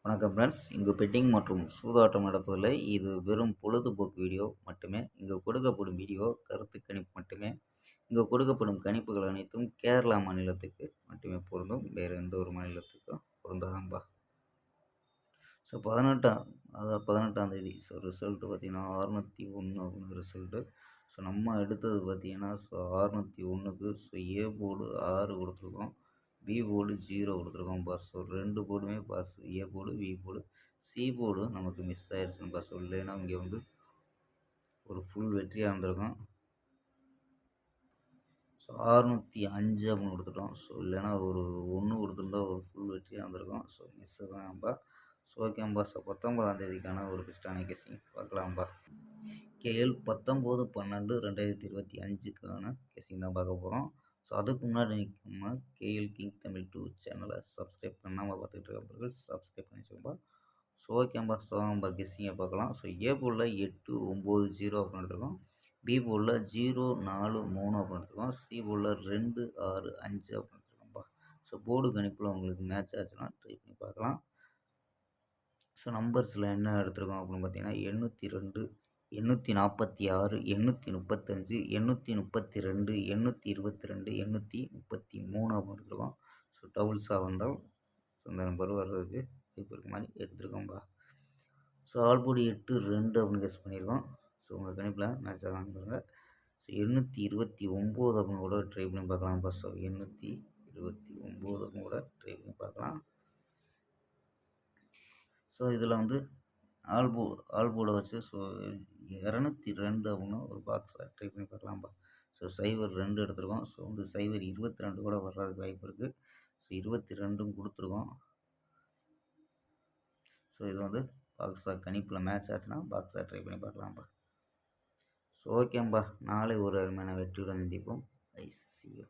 வணக்கம் ஃப்ரெண்ட்ஸ். இங்கு பெட்டிங் மற்றும் சூதாட்டம் நடப்பதில்லை. இது வெறும் பொழுதுபோக்கு வீடியோ மட்டுமே. இங்கு கொடுக்கப்படும் வீடியோ கருத்து கணிப்பு மட்டுமே. இங்கு கொடுக்கப்படும் கணிப்புகள் அனைத்தும் கேரளா மாநிலத்துக்கு மட்டுமே பொருந்தும். வேறு எந்த ஒரு மாநிலத்துக்கும் பொருந்தாதம்பா. ஸோ 18ஆம் தேதி ரிசல்ட்டு பார்த்தீங்கன்னா 601 அப்படின்னு ரிசல்ட்டு. ஸோ நம்ம எடுத்தது பார்த்தீங்கன்னா 601க்கு ஏ போர்டு 6 கொடுத்துருக்கோம். பி போர்டு 0 கொடுத்துருக்கோம் ஸோ 2 போர்டுமே pass. A board, B board, C board நமக்கு மிஸ் ஆயிடுச்சுன்னு ஸோ இல்லைன்னா இங்கே ஒரு ஃபுல் வெற்றியாக இருந்திருக்கும். ஸோ 605 அப்படின்னு கொடுத்துட்டோம். ஸோ இல்லைன்னா ஒரு 1 கொடுத்துருந்தா ஒரு ஃபுல் வெற்றியாக இருந்திருக்கும். ஸோ மிஸ் தான்ப்பா. ஸோ ஓகேம்பா. ஸோ 19ஆம் தேதிக்கான ஒரு பெஸ்ட்டான கெஸ்ஸிங் பார்க்கலாம்ப்பா. கேஎல் 19/12/2025க்கான கெஸ்ஸிங் தான் பார்க்க போகிறோம். ஸோ அதுக்கு முன்னாடி நம்ம கேஎல் கிங் தமிழ் 2 சேனலை சப்ஸ்கிரைப் பண்ணாமல் பார்த்துட்டு இருக்கப்பவர்கள் சப்ஸ்கிரைப் பண்ணி வச்சுக்கோம்பா. ஸோ ஓகேம்பா. ஸோ நம்ம கெஸ்ஸிங்கை பார்க்கலாம். ஸோ ஏ போர்டில் 890 அப்படின்னு எடுத்துருக்கோம். பி போர்டில் 043 அப்படின்னு எடுத்துருக்கோம். சி போர்டில் 265 அப்படின்னு எடுத்துருக்கோம்ப்பா. ஸோ போர்டு கணிப்பில் உங்களுக்கு மேட்ச் ஆச்சுன்னா ட்ரை பண்ணி பார்க்கலாம். ஸோ நம்பர்ஸில் என்ன எடுத்துருக்கோம் அப்படின்னு பார்த்தீங்கன்னா 802, 846, 835, 832, 822, 833 அப்படின்னு எடுத்துருக்கோம். ஸோ டபுள்ஸாக வந்தால் ஸோ இந்த நம்பர் வர்றதுக்கு வாய்ப்பு இருக்க மாதிரி எடுத்துருக்கோம்ப்பா. ஸோ ஆல் போர்டு 8-2 அப்படின்னு கெஸ் பண்ணியிருக்கோம். ஸோ உங்கள் கணிப்பில் மேட்ச் ஆகலான்னு பாருங்கள். ஸோ 829 அப்படின்னு கூட ட்ரை பண்ணி பார்க்கலாம்ப்பா. ஸோ 829 அப்படின்னு கூட ட்ரை பண்ணி பார்க்கலாம். ஸோ இதில் ஆல் போர்டை வச்சு ஸோ 202 அப்படின்னு ஒரு பாக்ஸை ட்ரை பண்ணி பார்க்கலாம்ப்பா. ஸோ 02 எடுத்துருக்கோம். ஸோ 022 கூட வர்றதுக்கு வாய்ப்பு இருக்குது. ஸோ 22 கொடுத்துருக்கோம். ஸோ இது பாக்ஸாக கணிப்பில் மேட்ச் ஆச்சுன்னா பாக்ஸாக ட்ரை பண்ணி பார்க்கலாம்ப்பா. ஸோ ஓகேம்பா. நாளை ஒரு அருமையான வெற்றியுடன் சந்திப்போம். ஐ சி யூ.